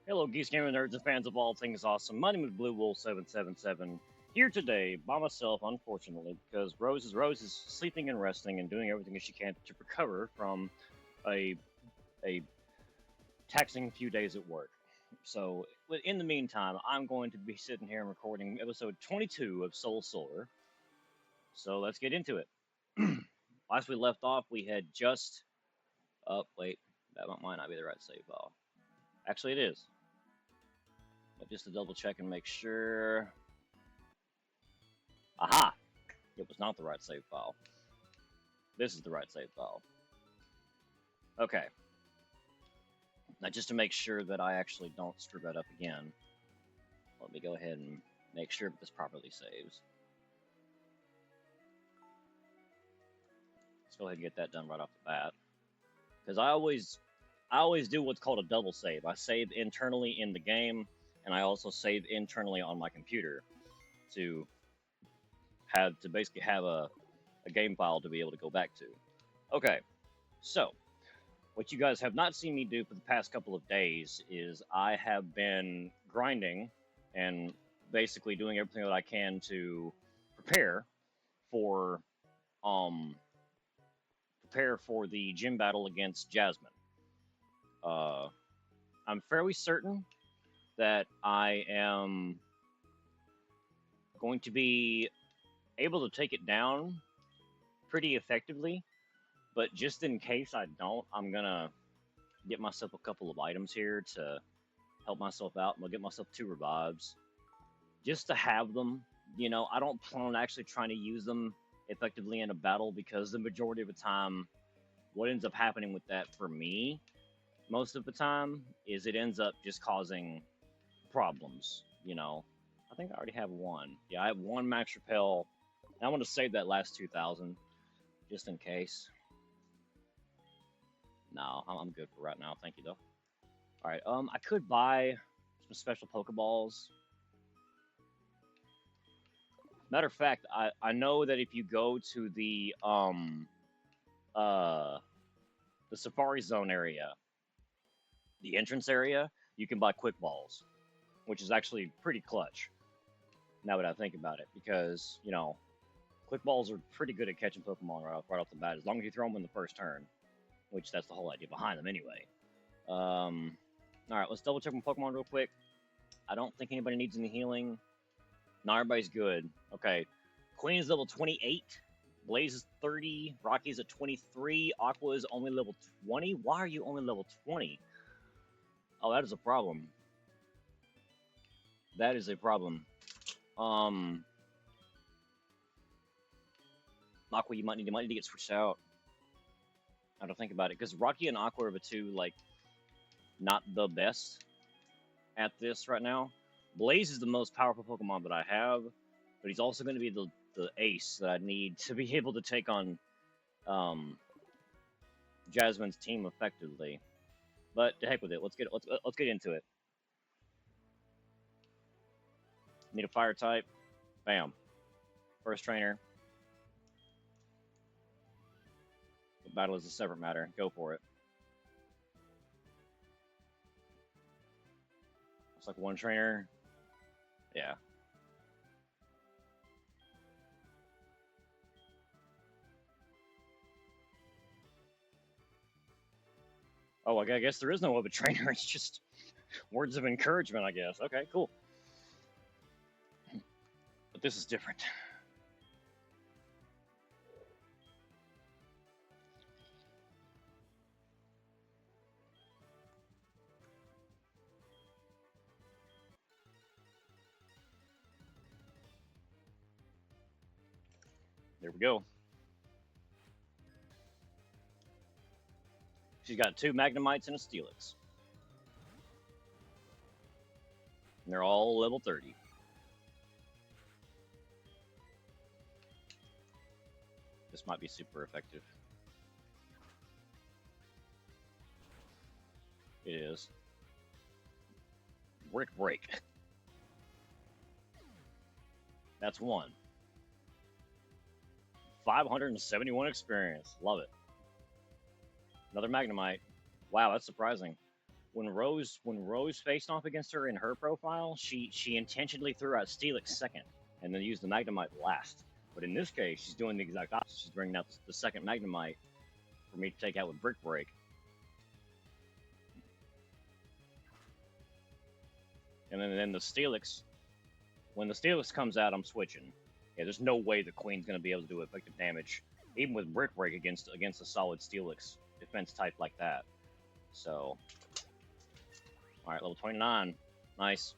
Hello, Geese Gamer nerds and fans of all things awesome. My name is Blue Wolf 777 here today by myself, unfortunately, because Rose is sleeping and resting and doing everything that she can to recover from a a taxing few days at work. So, in the meantime, I'm going to be sitting here and recording episode 22 of Soulsilver. So let's get into it. Last we left off, we had just. Oh, wait, that might not be the right save file. Actually, it is. But just to double check and make sure. Aha! It was not the right save file. This is the right save file. Okay. Now, just to make sure that I actually don't screw that up again, let me go ahead and make sure that this properly saves. Let's go ahead and get that done right off the bat. Because I always do what's called a double save. I save internally in the game, and I also save internally on my computer to basically have a game file to be able to go back to. Okay, so what you guys have not seen me do for the past couple of days is I have been grinding and basically doing everything that I can to prepare for um the gym battle against Jasmine. Uh, I'm fairly certain that I am going to be able to take it down pretty effectively, but just in case I don't, I'm gonna get myself a couple of items here to help myself out. I'm gonna get myself 2 revives just to have them. I don't plan on actually trying to use them effectively in a battle because the majority of the time, what ends up happening with that for me, most of the time, is it ends up just causing problems. I think I already have one. Yeah, I have one max repel. And I'm gonna save that last 2,000 just in case. No, I'm good for right now. Thank you though. All right. I could buy some special Pokeballs. Matter of fact, I know that if you go to uh the Safari Zone area, the entrance area, you can buy quick balls, which is actually pretty clutch. Now that I think about it, because quick balls are pretty good at catching Pokemon right off the bat, as long as you throw them in the first turn, which that's the whole idea behind them anyway. All right, let's double check my Pokemon real quick. I don't think anybody needs any healing. No, everybody's good. Okay, Queen is level 28. Blaze is 30. Rocky's at 23. Aqua is only level 20. Why are you only level 20? Oh, that is a problem. That is a problem. Um, Aqua, you might need to get switched out. I don't think about it because Rocky and Aqua are the two not the best at this right now. Blaze is the most powerful Pokemon that I have, but he's also going to be the ace that I need to be able to take on um, Jasmine's team effectively. But to heck with it. Let's get into it. Need a fire type. Bam. First trainer. The battle is a separate matter. Go for it. It's like one trainer. Yeah. Oh, I guess there is no other trainer. It's just words of encouragement, I guess. Okay, cool. But this is different. There we go. She's got 2 Magnemites and a Steelix. And they're all level 30. This might be super effective. It is. Brick break. That's one. 571 experience. Love it. Another Magnemite. Wow, that's surprising. when Rose faced off against her in her profile, she intentionally threw out Steelix second, and then used the Magnemite last. But in this case, she's doing the exact opposite. She's bringing out the second Magnemite for me to take out with Brick Break. And then the Steelix, when the Steelix comes out, I'm switching. Yeah, there's no way the Queen's going to be able to do effective damage, even with Brick Break against a solid Steelix defense type like that. So, all right, level 29, nice.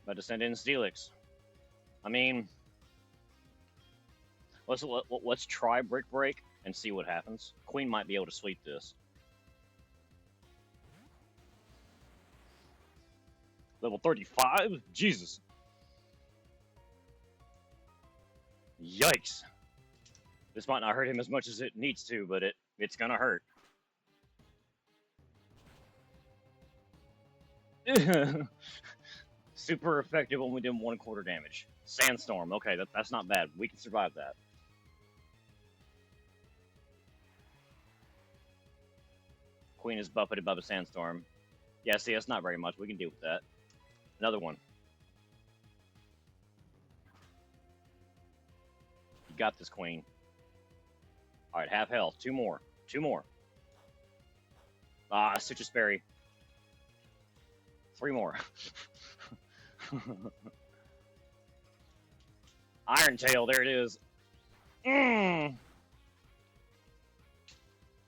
About to send in Steelix. I mean, let's try Brick Break and see what happens. Queen might be able to sweep this. Level 35? Jesus. Yikes. This might not hurt him as much as it needs to, but it's gonna hurt. Super effective, only did 1/4 damage. Sandstorm, okay, that's not bad. We can survive that. Queen is buffeted above a Sandstorm. Yeah, see, that's not very much. We can deal with that. Another one. You got this, Queen. Alright, half health. Two more. Two more. Ah, Citrus Berry. Three more. Iron Tail, there it is. Mm.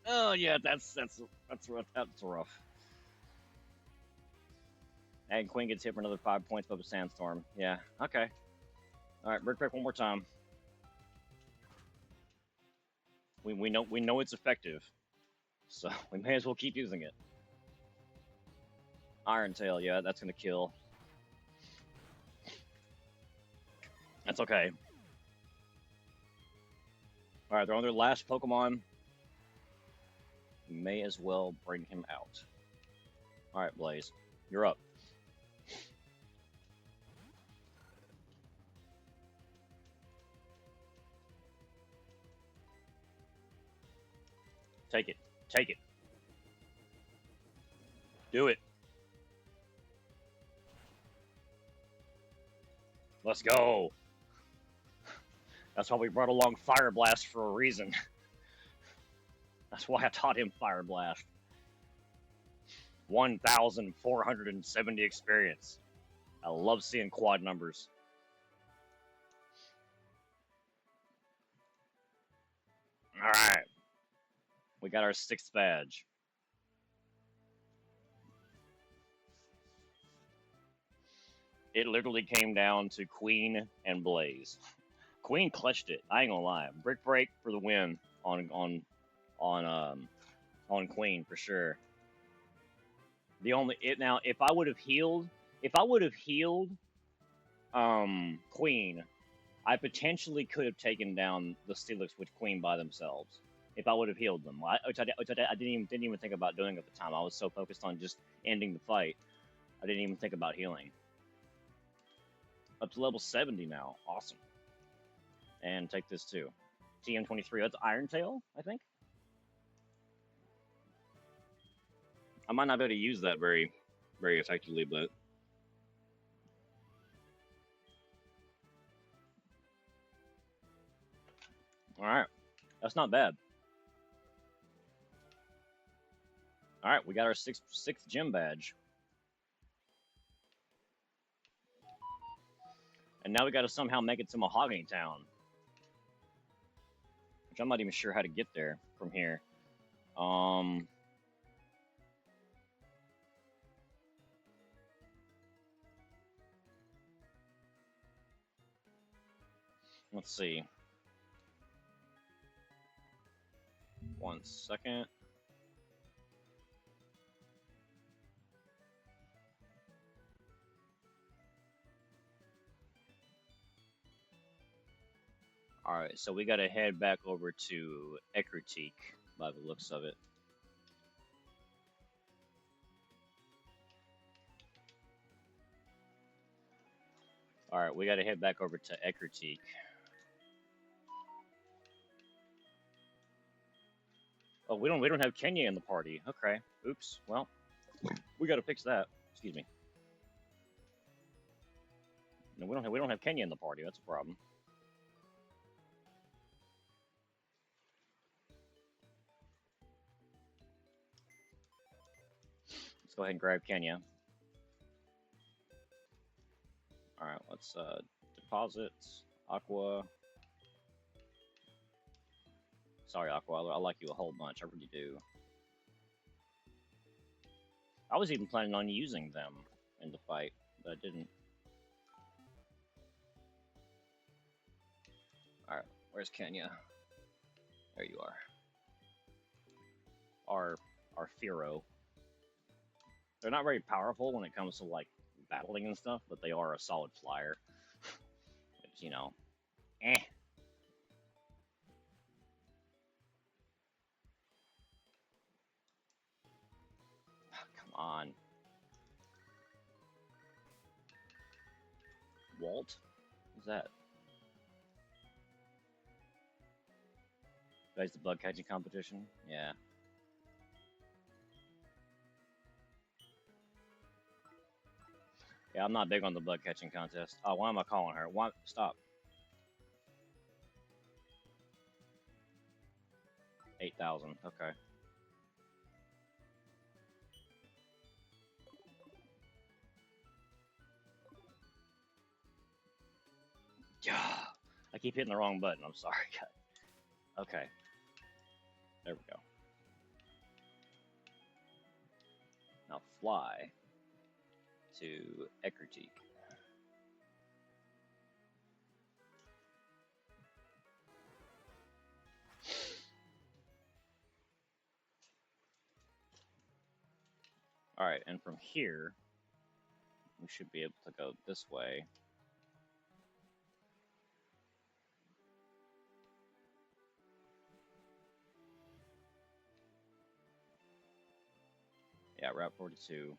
Oh yeah, that's rough. That's rough. And Queen gets hit for another 5 points above a Sandstorm. Yeah, okay. Alright, Brick Break one more time. We know it's effective. So we may as well keep using it. Iron Tail, yeah, that's gonna kill. That's okay. Alright, they're on their last Pokemon. We may as well bring him out. Alright, Blaze, you're up. Take it. Take it. Do it. Let's go. That's why we brought along Fire Blast for a reason. That's why I taught him Fire Blast. 1,470 experience. I love seeing quad numbers. Alright. We got our 6th badge. It literally came down to Queen and Blaze. Queen clutched it. I ain't gonna lie. Brick Break for the win on Queen for sure. Now if I would have healed Queen, I potentially could have taken down the Steelix with Queen by themselves if I would have healed them. Which I didn't even think about doing at the time. I was so focused on just ending the fight, I didn't even think about healing. Up to level 70 now. Awesome. And take this too. TM23. That's Iron Tail, I think. I might not be able to use that very effectively, but all right, that's not bad. All right, we got our sixth gym badge, and now we got to somehow make it to Mahogany Town, which I'm not even sure how to get there from here. Let's see. 1 second. Alright, so we gotta head back over to Ecruteak by the looks of it. Alright, we gotta head back over to Ecruteak. Oh, we don't have Kenya in the party. Okay. Oops. Well, we got to fix that. Excuse me. No, we don't have Kenya in the party. That's a problem. Let's go ahead and grab Kenya. All right. Let's deposits Aqua. Sorry, Aqua. I like you a whole bunch. I really do. I was even planning on using them in the fight, but I didn't. All right. Where's Kenya? There you are. Our Firo. They're not very powerful when it comes to like battling and stuff, but they are a solid flyer. Which, you know, eh. Come on. Walt? Who's that? Guys, the bug catching competition? Yeah. Yeah, I'm not big on the bug catching contest. Oh, why am I calling her? Why? Stop. 8,000. Okay. Yeah. I keep hitting the wrong button. I'm sorry, guys. Okay. There we go. Now fly to Ekritique. Alright, and from here, we should be able to go this way. Yeah, Route 42.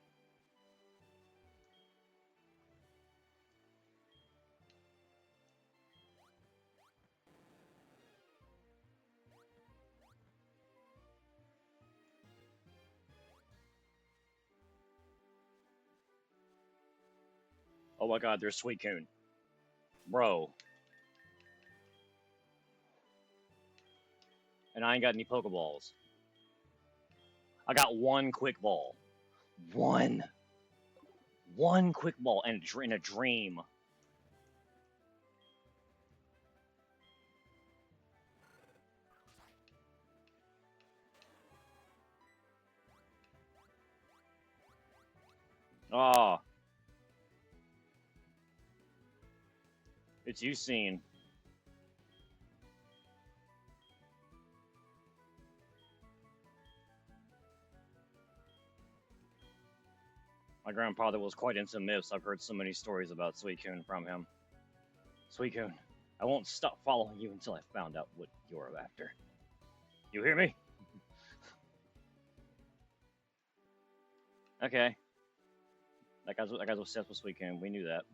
Oh my god, there's Suicune. Bro. And I ain't got any Pokeballs. I got one quick ball. One quick ball and in a dream. Oh. It's you seen. My grandfather was quite into myths. I've heard so many stories about Suicune from him. Suicune, I won't stop following you until I found out what you're after. You hear me? Okay. That guy's obsessed with Suicune. We knew that.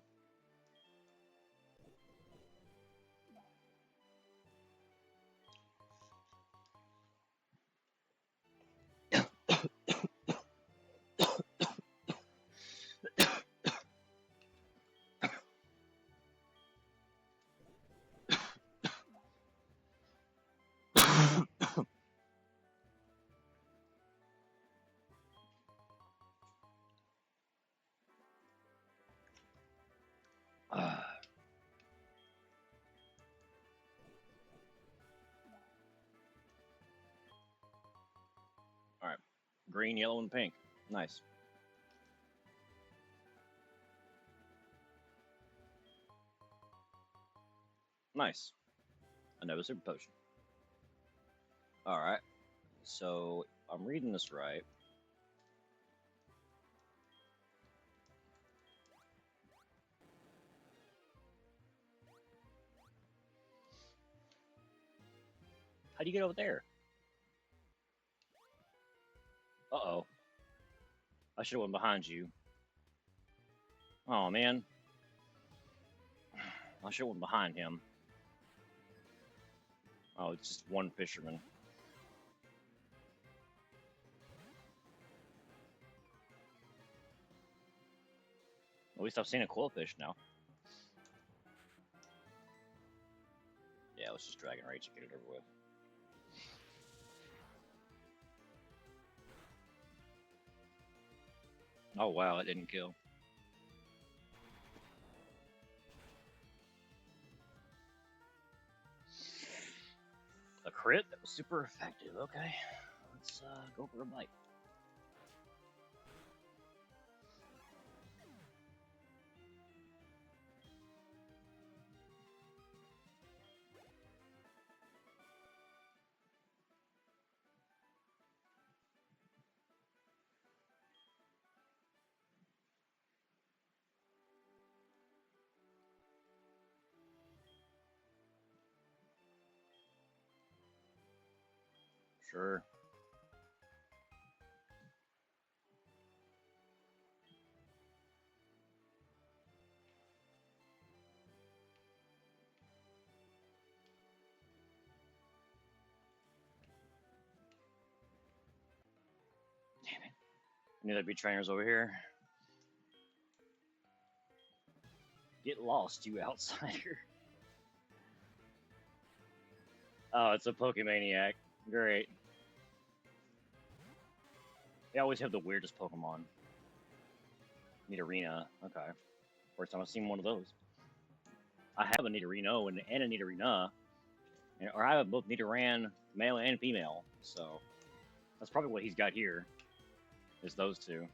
Alright. Green, yellow, and pink. Nice. Nice. Another super potion. Alright. So, I'm reading this right. How do you get over there? Uh-oh. I should have went behind you. Oh, man. I should have went behind him. Oh, it's just one fisherman. At least I've seen a Quillfish now. Yeah, let's just Dragon Rage and get it over with. Oh wow, it didn't kill. A crit? That was super effective. Okay, let's go for a bite. Sure. Damn it. I knew there'd be trainers over here. Get lost, you outsider. Oh, it's a Pokemaniac. Great. They always have the weirdest Pokemon. Nidorina. Okay. First time I've seen one of those. I have a Nidorino and a Nidorina. Or I have both Nidoran, male and female. So that's probably what he's got here. Is those two.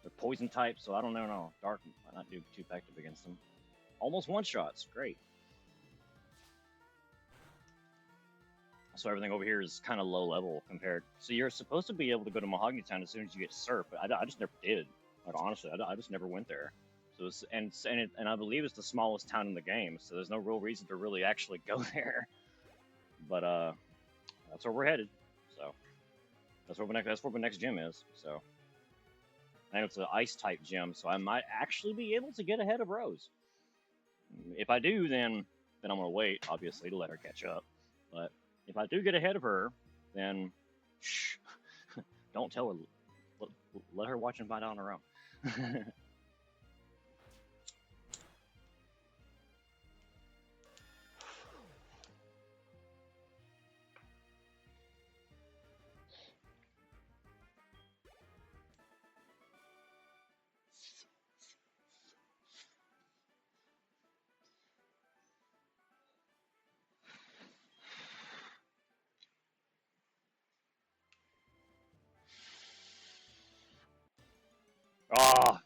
They're poison type, so I don't know. No. Dark might not do too effective against them. Almost one shots. Great. So everything over here is kind of low level compared. So you're supposed to be able to go to Mahogany Town as soon as you get Surf, but I just never did. Like honestly, I just never went there. So it's, and I believe it's the smallest town in the game, so there's no real reason to really actually go there. But that's where we're headed. So that's where the next gym is. So and it's an ice type gym, so I might actually be able to get ahead of Rose. If I do, then I'm gonna wait, obviously, to let her catch up. But if I do get ahead of her, then shh, don't tell her. Let her watch and find out on her own. Ah.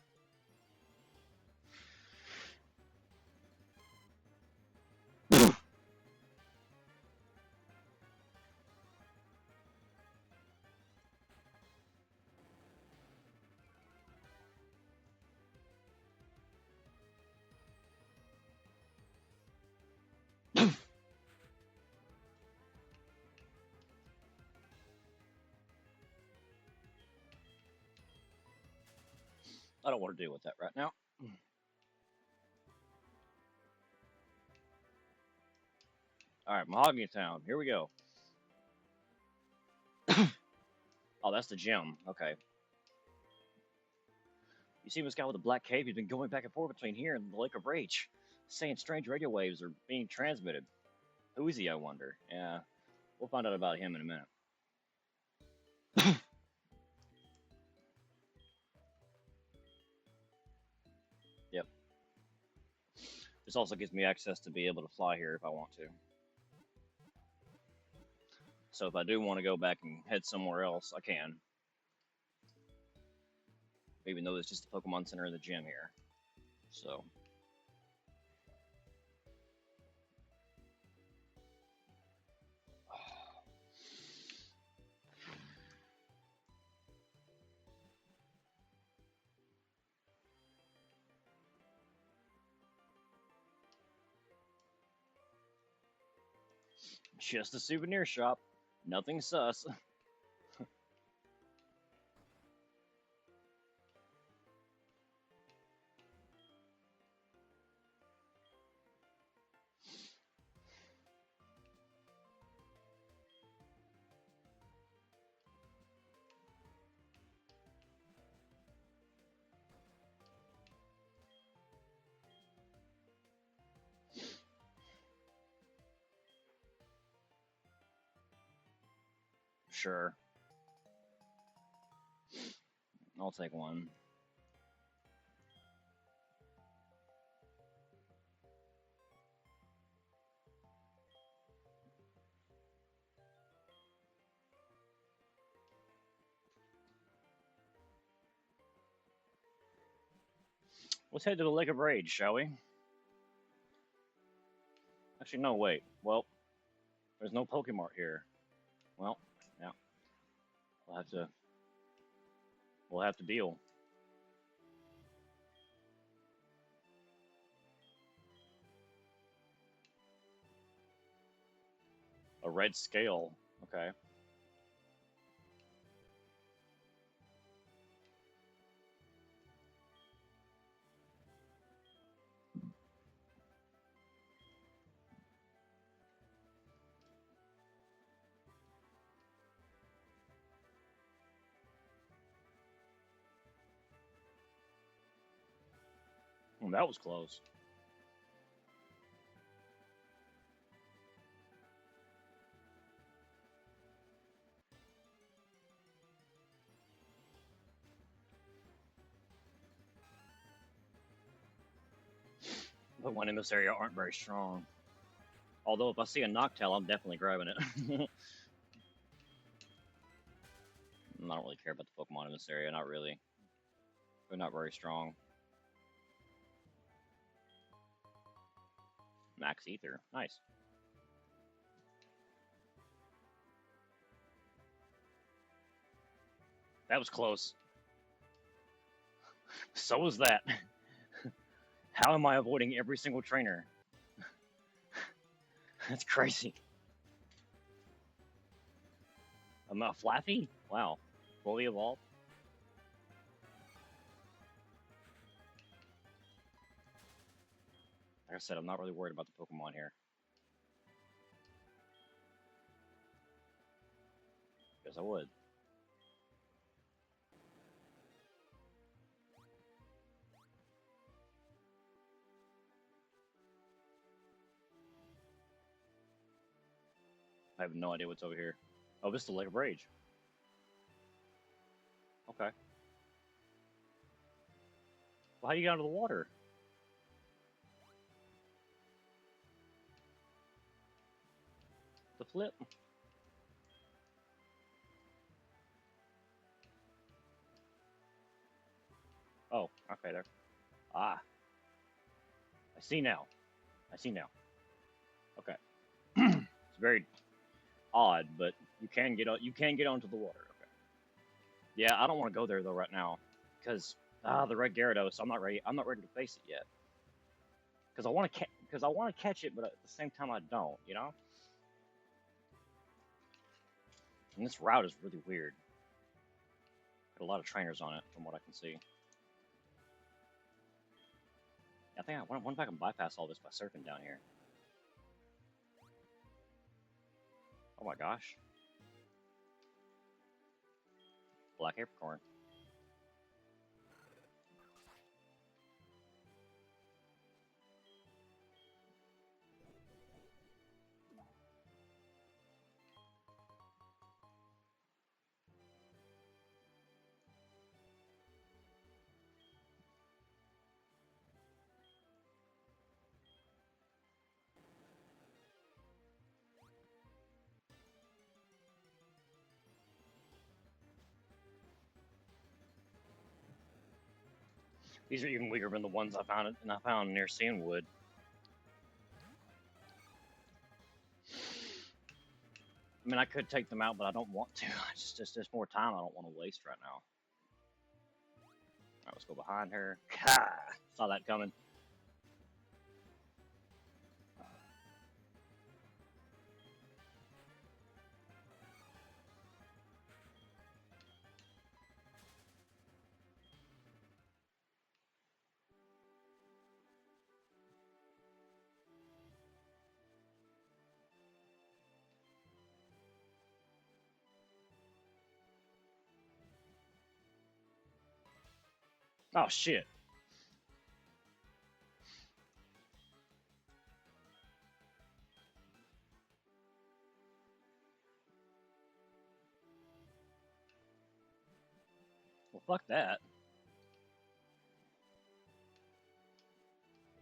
I don't want to deal with that right now. All right, Mahogany Town. Here we go. Oh, that's the gym. Okay. You see this guy with the black cape? He's been going back and forth between here and the Lake of Rage, saying strange radio waves are being transmitted. Who is he, I wonder? Yeah, we'll find out about him in a minute. Yep. This also gives me access to be able to fly here if I want to. So if I do want to go back and head somewhere else, I can. Even though there's just a Pokemon Center in the gym here. So. Just a souvenir shop. Nothing sus. Sure. I'll take one. Let's head to the Lake of Rage, shall we? Actually, no, wait. Well, there's no Pokemart here. Well, yeah. We'll have to. We'll have to deal. A red scale. Okay. That was close. Pokemon in this area aren't very strong. Although if I see a Noctowl, I'm definitely grabbing it. I don't really care about the Pokemon in this area, not really. They're not very strong. Max Ether, nice. That was close. So was that. How am I avoiding every single trainer? That's crazy. I'm not Flaffy? Wow. Fully evolved? Like I said, I'm not really worried about the Pokemon here. Guess I would. I have no idea what's over here. Oh, this is the Lake of Rage. Okay. Well, how do you get under the water? The flip? Oh, okay, there. Ah. I see now. I see now. Okay. It's very odd, but you can get onto the water. Okay. Yeah, I don't want to go there though right now, because the red Gyarados. I'm not ready. I'm not ready to face it yet. Because I want to catch it, but at the same time I don't. You know. And this route is really weird. Got a lot of trainers on it, from what I can see. I think I wonder if I can bypass all this by surfing down here. Oh my gosh. Black Apricorn. These are even weaker than the ones I found near Sandwood. I mean, I could take them out, but I don't want to. It's just there's more time I don't want to waste right now. Alright, let's go behind her. Ha! Saw that coming. Oh shit. Well, fuck that.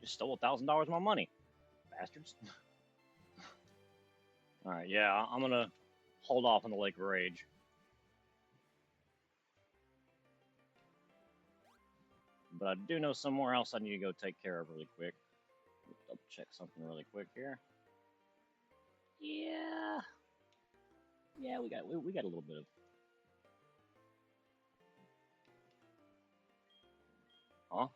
Just stole $1,000 of my money, bastards. All right, yeah, I'm gonna hold off on the Lake of Rage. But I do know somewhere else I need to go take care of really quick. Double check something really quick here. Yeah, yeah, we got a little bit of. Huh?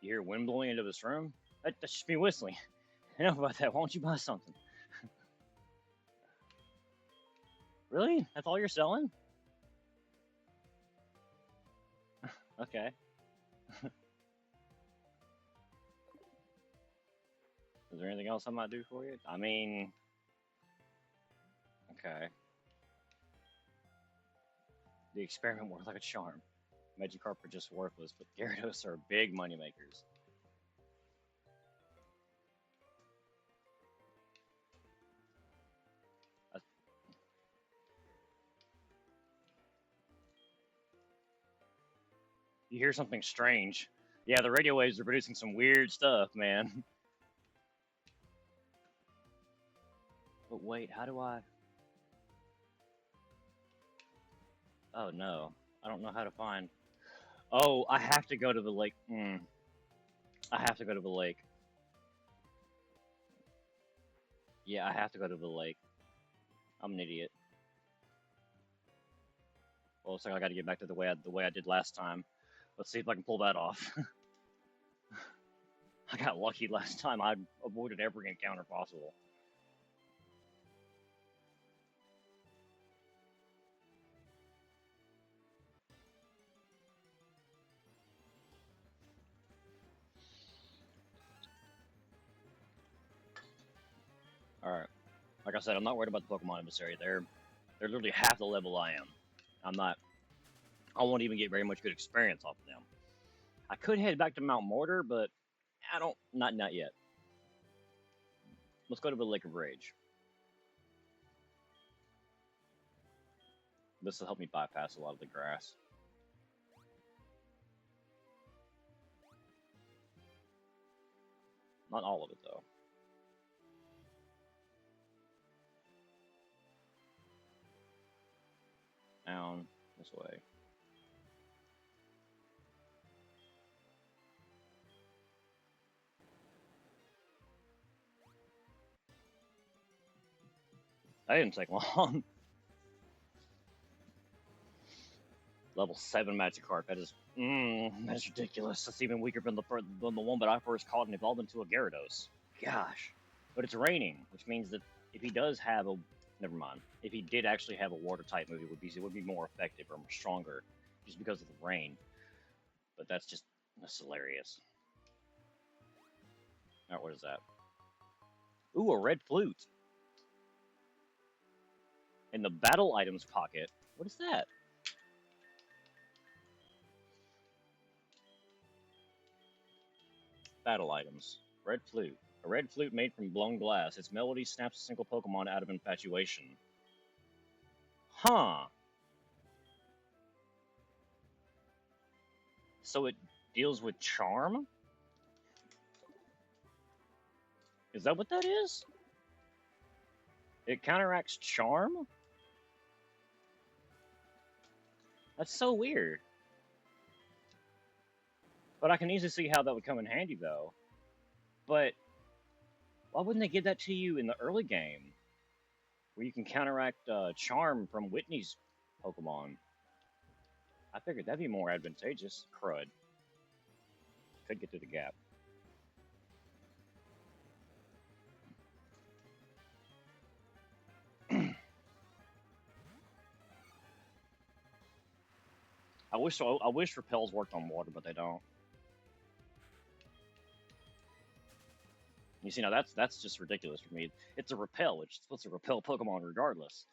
You hear wind blowing into this room? That's just me whistling. Enough about that. Why don't you buy something? Really? That's all you're selling? Okay. Is there anything else I might do for you? I mean, okay. The experiment worked like a charm. Magikarp are just worthless, but Gyarados are big moneymakers. You hear something strange. Yeah, the radio waves are producing some weird stuff, man. But wait, how do I... Oh, no. I don't know how to find... Oh, I have to go to the lake. I have to go to the lake. Yeah, I have to go to the lake. I'm an idiot. Well, looks like I got to get back to the way I did last time. Let's see if I can pull that off. I got lucky last time. I avoided every encounter possible. Alright. Like I said, I'm not worried about the Pokemon in this area. They're literally half the level I am. I won't even get very much good experience off of them. I could head back to Mount Mortar, but not yet. Let's go to the Lake of Rage. This will help me bypass a lot of the grass. Not all of it, though. Down this way. That didn't take long. Level 7 Magikarp. That is ridiculous. That's even weaker than the one that I first caught and evolved into a Gyarados. Gosh. But it's raining, which means that if he does have a... Never mind. If he did actually have a water-type move, it would be more effective or more stronger just because of the rain. But that's hilarious. Alright, what is that? Ooh, a red flute. In the battle items pocket. What is that? Battle items. Red flute. A red flute made from blown glass. Its melody snaps a single Pokemon out of infatuation. Huh. So it deals with charm? Is that what that is? It counteracts charm? That's so weird. But I can easily see how that would come in handy, though. But why wouldn't they give that to you in the early game? Where you can counteract charm from Whitney's Pokemon. I figured that'd be more advantageous. Crud. Could get through the gap. I wish repels worked on water, but they don't. You see, now that's just ridiculous for me. It's a repel, which is supposed to repel Pokemon regardless.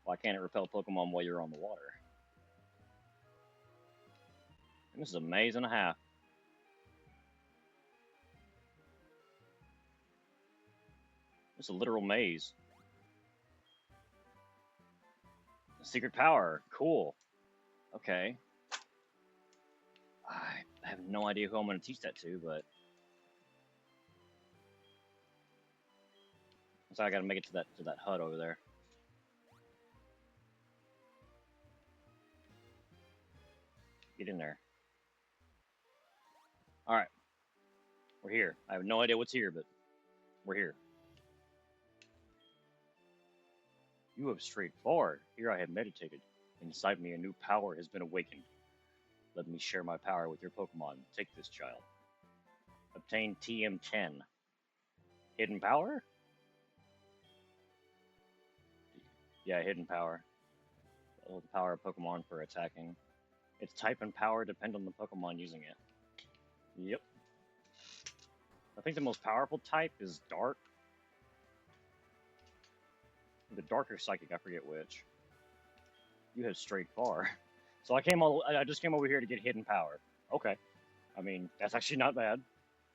Why can't it repel Pokemon while you're on the water? And this is a maze and a half. It's a literal maze. Secret power, cool. Okay. I have no idea who I'm going to teach that to, but so I got to make it to that hut over there. Get in there. All right, we're here. I have no idea what's here, but we're here. You have strayed far. Here I have meditated. Inside me, a new power has been awakened. Let me share my power with your Pokemon. Take this, child. Obtain TM10. Hidden power? Yeah, hidden power. Hold the power of Pokemon for attacking. Its type and power depend on the Pokemon using it. Yep. I think the most powerful type is Dark. The Dark or Psychic, I forget which. You have strayed far. So I just came over here to get hidden power. Okay. I mean, that's actually not bad.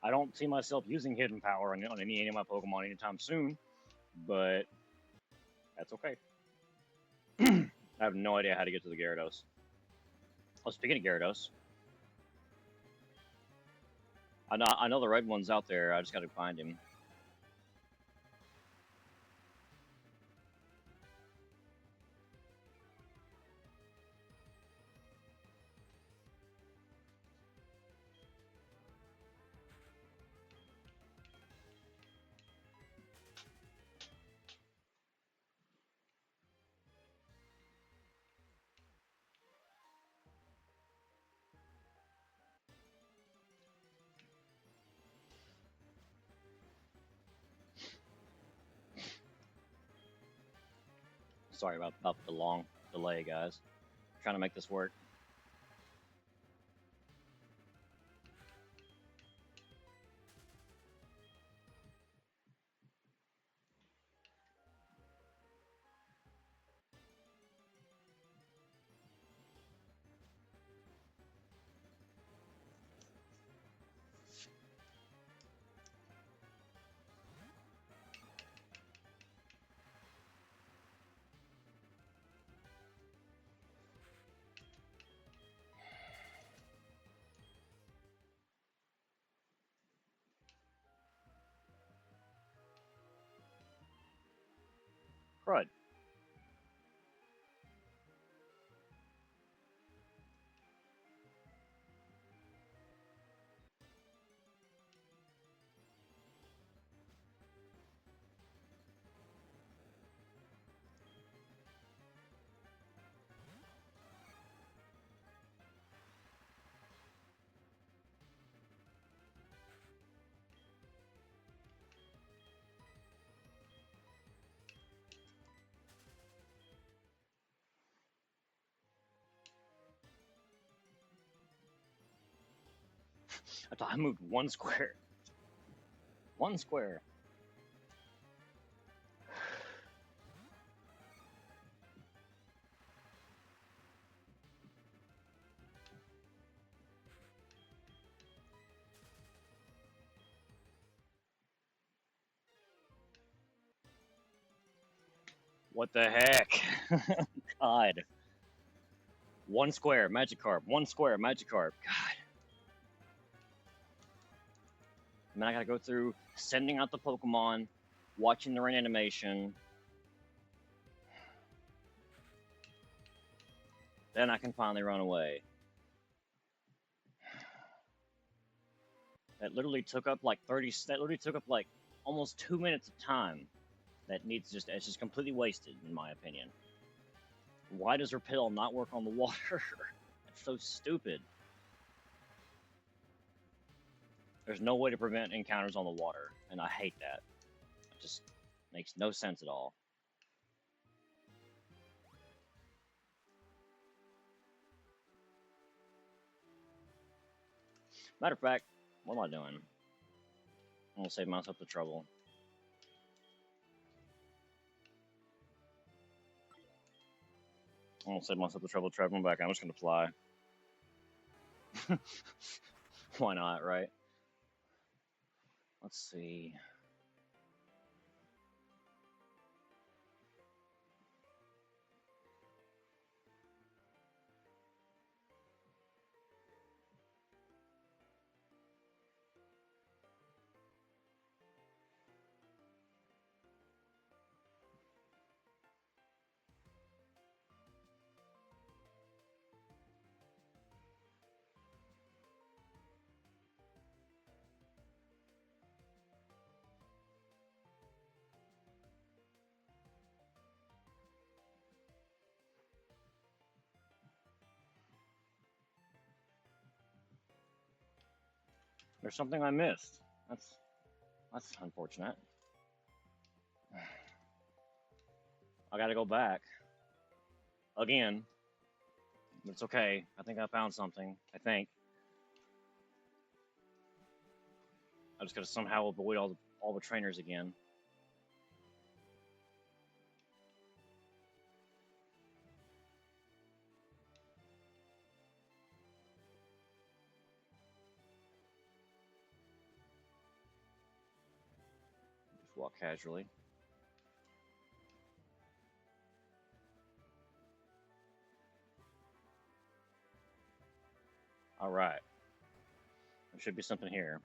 I don't see myself using hidden power on any of my Pokemon anytime soon, but that's okay. I have no idea how to get to the Gyarados. Oh, speaking of Gyarados, I know the red one's out there. I just got to find him. Sorry about the long delay, guys. Trying to make this work. Crud. I thought I moved one square. One square. What the heck? God. One square, Magikarp. One square, Magikarp. God. And then I gotta go through sending out the Pokemon, watching the rain animation. Then I can finally run away. That literally took up like almost 2 minutes of time. It's just completely wasted, in my opinion. Why does Repel not work on the water? That's so stupid. There's no way to prevent encounters on the water, and I hate that. It just makes no sense at all. Matter of fact, what am I doing? I'm gonna save myself the trouble. I'm gonna save myself the trouble traveling back. I'm just gonna fly. Why not, right? Let's see. There's something I missed. That's unfortunate. I gotta go back again. But it's okay. I think I found something. I think I just gotta somehow avoid all the trainers again. Just walk casually. All right. There should be something here.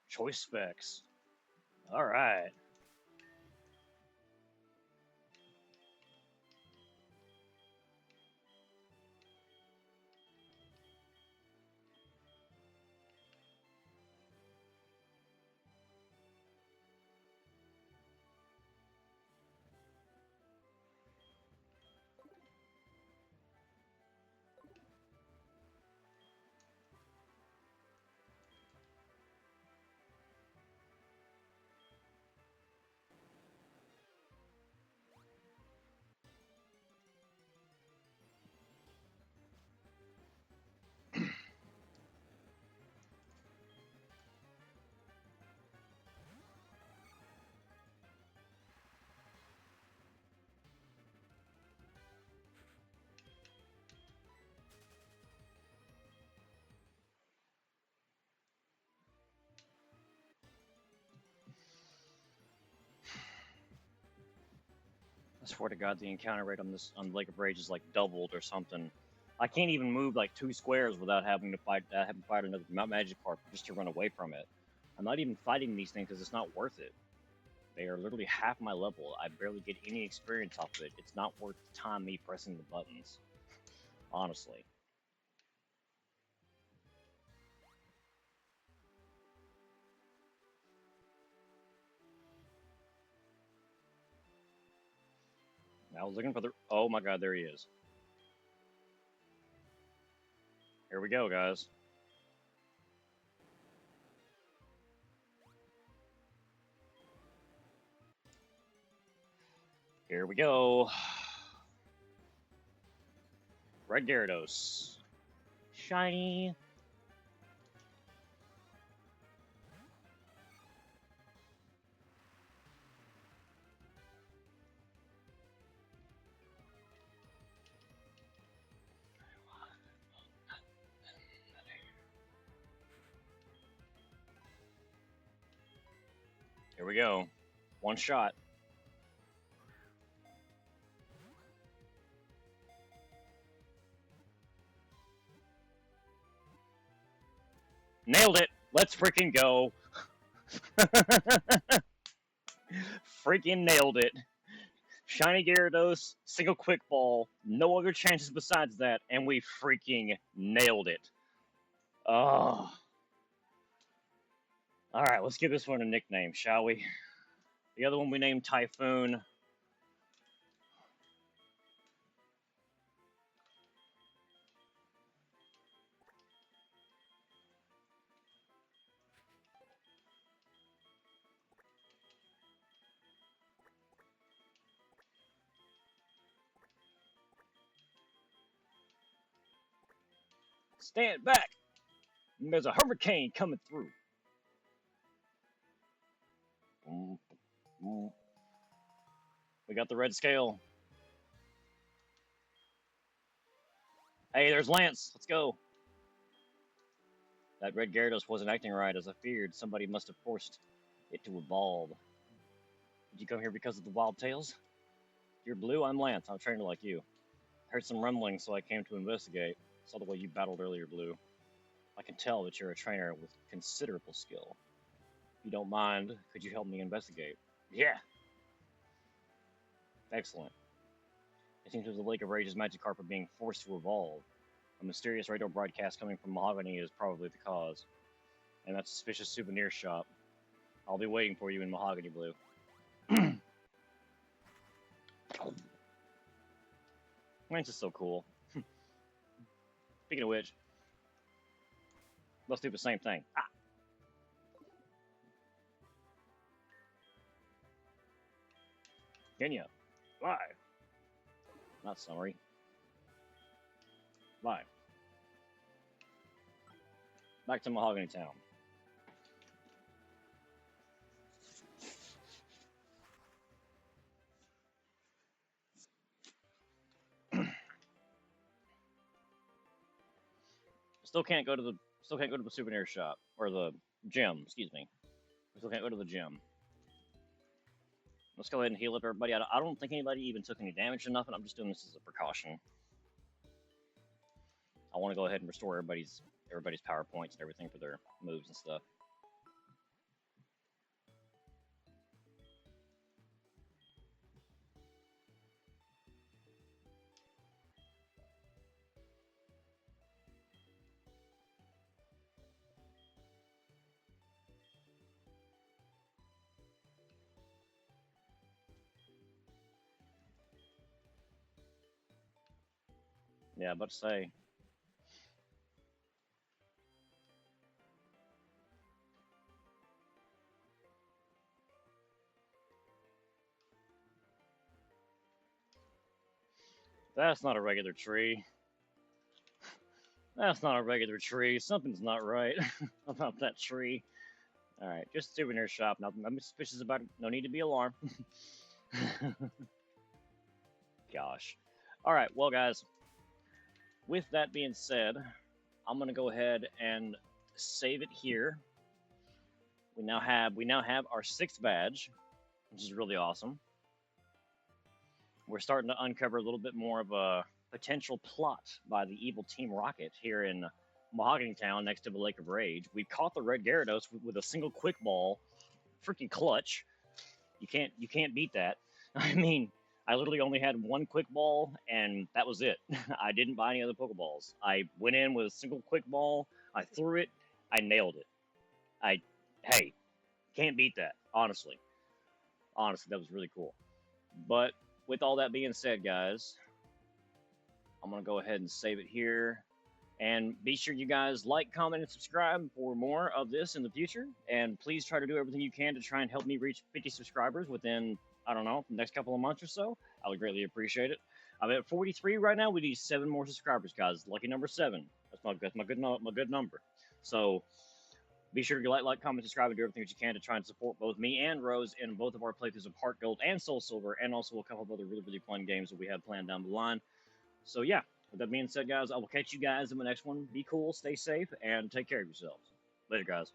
Choice specs. All right. I swear to God, the encounter rate on Lake of Rage is like doubled or something. I can't even move like 2 squares without having to fight another magic carp just to run away from it. I'm not even fighting these things because it's not worth it. They are literally half my level. I barely get any experience off of it. It's not worth the time me pressing the buttons. Honestly. I was looking for the. Oh my God, there he is. Here we go, guys. Here we go. Red Gyarados. Shiny. Here we go. One shot. Nailed it. Let's freaking go. Freaking nailed it. Shiny Gyarados, single quick ball, no other chances besides that, and we freaking nailed it. Oh. Alright, let's give this one a nickname, shall we? The other one we named Typhoon. Stand back! There's a hurricane coming through. We got the red scale. Hey, there's Lance. Let's go. That red Gyarados wasn't acting right as I feared. Somebody must have forced it to evolve. Did you come here because of the wild tales? You're Blue, I'm Lance. I'm a trainer like you. Heard some rumblings, so I came to investigate. Saw the way you battled earlier, Blue. I can tell that you're a trainer with considerable skill. If you don't mind, could you help me investigate? Yeah. Excellent. It seems the Lake of Rage's Magikarp are being forced to evolve. A mysterious radio broadcast coming from Mahogany is probably the cause. And that suspicious souvenir shop. I'll be waiting for you in Mahogany, Blue. Lance is so cool. Speaking of which, let's do the same thing. Ah! Kenya, live. Not summary. Live. Back to Mahogany Town. Still can't go to the souvenir shop or the gym. Excuse me. Still can't go to the gym. Let's go ahead and heal up everybody. I don't think anybody even took any damage or nothing. I'm just doing this as a precaution. I want to go ahead and restore everybody's power points and everything for their moves and stuff. Yeah, about to say. That's not a regular tree. That's not a regular tree. Something's not right about that tree. Alright, just souvenir shop. Nothing suspicious about it. No need to be alarmed. Gosh. Alright, well guys. With that being said, I'm gonna go ahead and save it here. We now have our 6th badge, which is really awesome. We're starting to uncover a little bit more of a potential plot by the evil Team Rocket here in Mahogany Town next to the Lake of Rage. We caught the red Gyarados with a single quick ball. Freaking clutch. You can't beat that. I mean, I literally only had one quick ball, and that was it. I didn't buy any other Pokeballs. I went in with a single quick ball, I threw it, I nailed it. Hey, can't beat that, honestly. Honestly, that was really cool. But with all that being said, guys, I'm going to go ahead and save it here. And be sure you guys like, comment, and subscribe for more of this in the future. And please try to do everything you can to try and help me reach 50 subscribers within, I don't know, the next couple of months or so. I would greatly appreciate it. I'm at 43 right now. We need 7 more subscribers, guys. Lucky number 7. That's my good number. So be sure to like, comment, subscribe, and do everything that you can to try and support both me and Rose in both of our playthroughs of Heart Gold and Soulsilver, and also a couple of other really fun games that we have planned down the line. So yeah. With that being said, guys, I will catch you guys in the next one. Be cool, stay safe, and take care of yourselves. Later, guys.